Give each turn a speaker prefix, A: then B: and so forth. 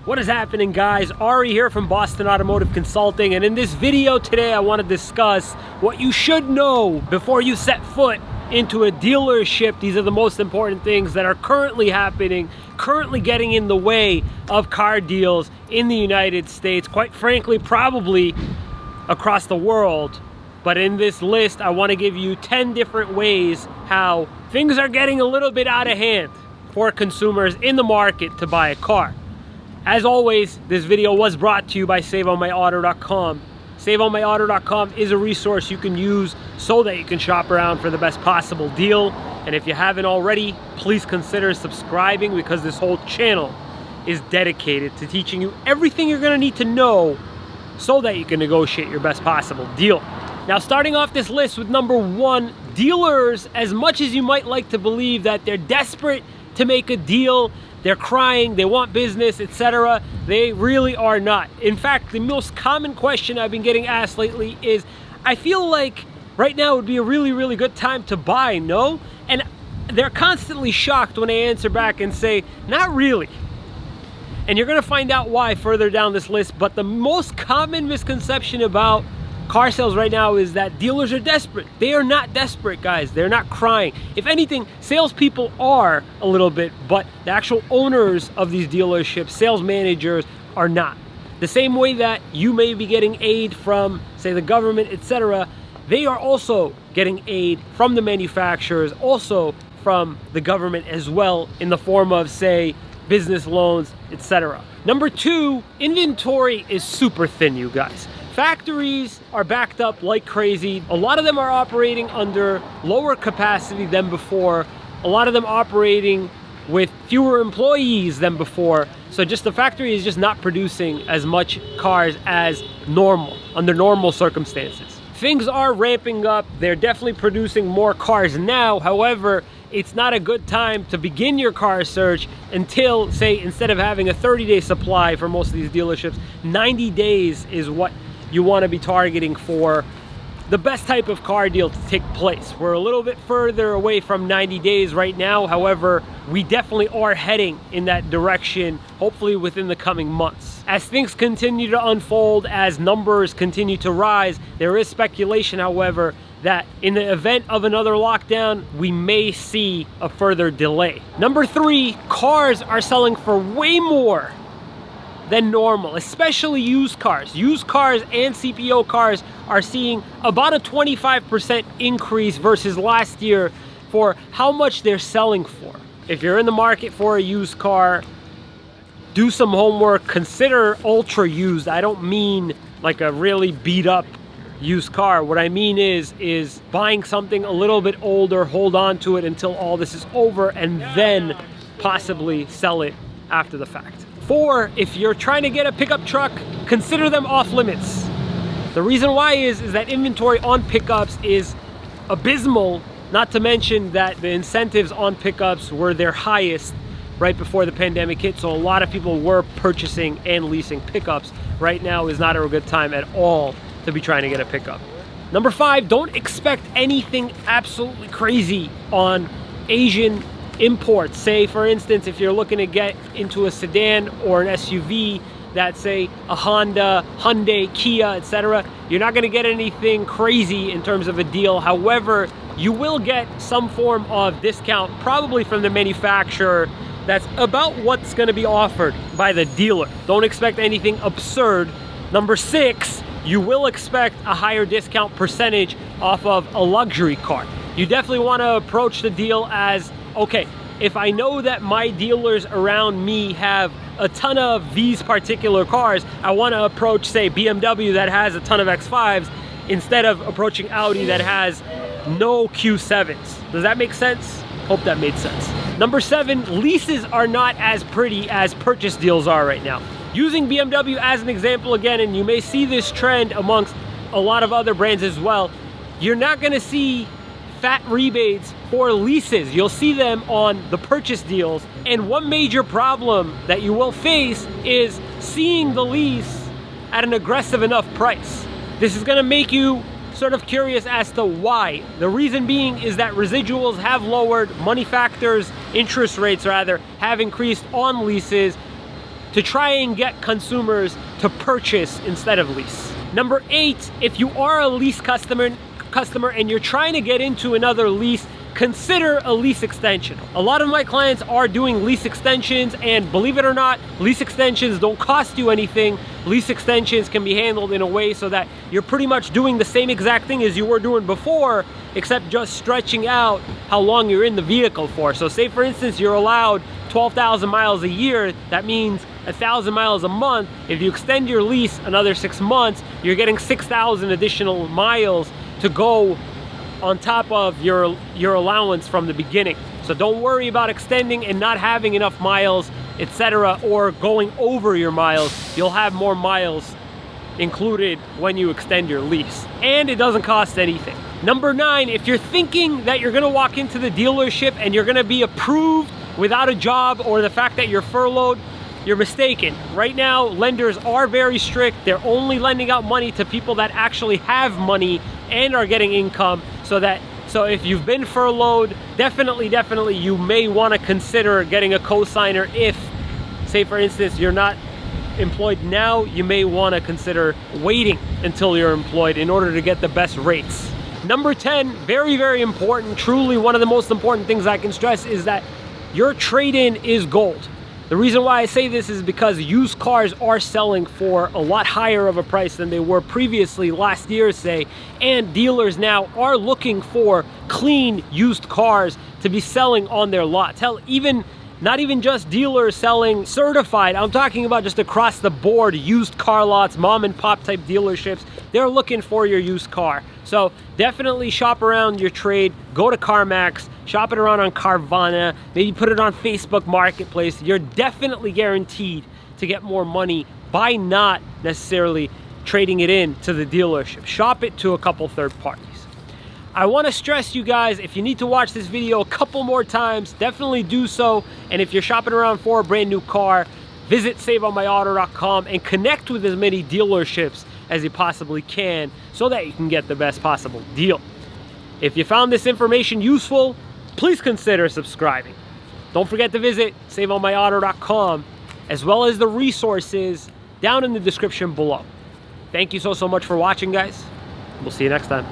A: What is happening, guys? Ari here from Boston Automotive Consulting, and in this video today I want to discuss what you should know before you set foot into a dealership. These are the most important things that are currently happening, currently getting in the way of car deals in the United States, quite frankly probably across the world. But in this list I want to give you 10 different ways how things are getting a little bit out of hand for consumers in the market to buy a car. As always, this video was brought to you by SaveOnMyAuto.com. SaveOnMyAuto.com is a resource you can use so that you can shop around for the best possible deal. And if you haven't already, please consider subscribing, because this whole channel is dedicated to teaching you everything you're gonna need to know so that you can negotiate your best possible deal. Now, starting off this list with number 1, dealers, as much as you might like to believe that they're desperate to make a deal, they're crying, they want business, etc., they really are not. In fact, the most common question I've been getting asked lately is, I feel like right now would be a really good time to buy, no? And they're constantly shocked when I answer back and say, not really. And you're gonna find out why further down this list. But the most common misconception about car sales right now is that dealers are desperate. They are not desperate, guys. They're not crying. If anything, salespeople are a little bit, but the actual owners of these dealerships, sales managers, are not. The same way that you may be getting aid from, say, the government, etc., they are also getting aid from the manufacturers, also from the government as well, in the form of, say, business loans, etc. Number 2, inventory is super thin, you guys. Factories are backed up like crazy. A lot of them are operating under lower capacity than before. A lot of them operating with fewer employees than before. So just the factory is just not producing as much cars as normal, under normal circumstances. Things are ramping up. They're definitely producing more cars now. However, it's not a good time to begin your car search until, say, instead of having a 30-day supply for most of these dealerships, 90 days is what you want to be targeting for the best type of car deal to take place. We're a little bit further away from 90 days right now. However, we definitely are heading in that direction, hopefully within the coming months. As things continue to unfold, as numbers continue to rise, there is speculation, however, that in the event of another lockdown, we may see a further delay. Number 3, cars are selling for way more than normal, especially used cars. Used cars and CPO cars are seeing about a 25% increase versus last year for how much they're selling for. If you're in the market for a used car, do some homework, consider ultra used. I don't mean like a really beat up used car. What I mean is buying something a little bit older, hold on to it until all this is over, and then possibly sell it after the fact. 4, if you're trying to get a pickup truck, consider them off limits. The reason why is that inventory on pickups is abysmal, not to mention that the incentives on pickups were their highest right before the pandemic hit, so a lot of people were purchasing and leasing pickups. Right now is not a good time at all to be trying to get a pickup. Number 5, don't expect anything absolutely crazy on Asian imports. Say, for instance, if you're looking to get into a sedan or an SUV that's, say, a Honda, Hyundai, Kia, etc., you're not going to get anything crazy in terms of a deal. However, you will get some form of discount, probably from the manufacturer, that's about what's going to be offered by the dealer. Don't expect anything absurd. Number 6, you will expect a higher discount percentage off of a luxury car. You definitely want to approach the deal as, okay, if I know that my dealers around me have a ton of these particular cars, I want to approach, say, BMW that has a ton of X5s instead of approaching Audi that has no Q7s. Does that make sense? Hope that made sense. Number 7, leases are not as pretty as purchase deals are right now. Using BMW as an example again, and you may see this trend amongst a lot of other brands as well, you're not going to see fat rebates for leases. You'll see them on the purchase deals. And one major problem that you will face is seeing the lease at an aggressive enough price. This is going to make you sort of curious as to why. The reason being is that residuals have lowered, money factors, interest rates rather, have increased on leases. to try and get consumers to purchase instead of lease. Number 8, if you are a lease customer and you're trying to get into another lease, consider a lease extension. A lot of my clients are doing lease extensions, and believe it or not, lease extensions don't cost you anything. Lease extensions can be handled in a way so that you're pretty much doing the same exact thing as you were doing before, except just stretching out how long you're in the vehicle for. So say for instance, you're allowed 12,000 miles a year. That means 1,000 miles a month. If you extend your lease another 6 months, you're getting 6,000 additional miles to go on top of your allowance from the beginning. So don't worry about extending and not having enough miles, etc., or going over your miles. You'll have more miles included when you extend your lease, and it doesn't cost anything. Number 9, if you're thinking that you're gonna walk into the dealership and you're gonna be approved without a job, or the fact that you're furloughed, you're mistaken. Right now, lenders are very strict. They're only lending out money to people that actually have money and are getting income. So if you've been furloughed, definitely you may want to consider getting a cosigner. If, say for instance, you're not employed now, you may want to consider waiting until you're employed in order to get the best rates. Number 10, very important, truly one of the most important things I can stress, is that your trade-in is gold. The reason why I say this is because used cars are selling for a lot higher of a price than they were previously, last year say, and dealers now are looking for clean used cars to be selling on their lots. Hell, not even just dealers selling certified, I'm talking about just across the board used car lots, mom and pop type dealerships. They're looking for your used car. So definitely shop around your trade, go to CarMax, shop it around on Carvana, maybe put it on Facebook Marketplace. You're definitely guaranteed to get more money by not necessarily trading it in to the dealership. Shop it to a couple third parties. I want to stress you guys, if you need to watch this video a couple more times, definitely do so. And if you're shopping around for a brand new car, visit saveonmyauto.com and connect with as many dealerships as you possibly can so that you can get the best possible deal. If you found this information useful, please consider subscribing. Don't forget to visit saveonmyauto.com, as well as the resources down in the description below. Thank you so much for watching, guys. We'll see you next time.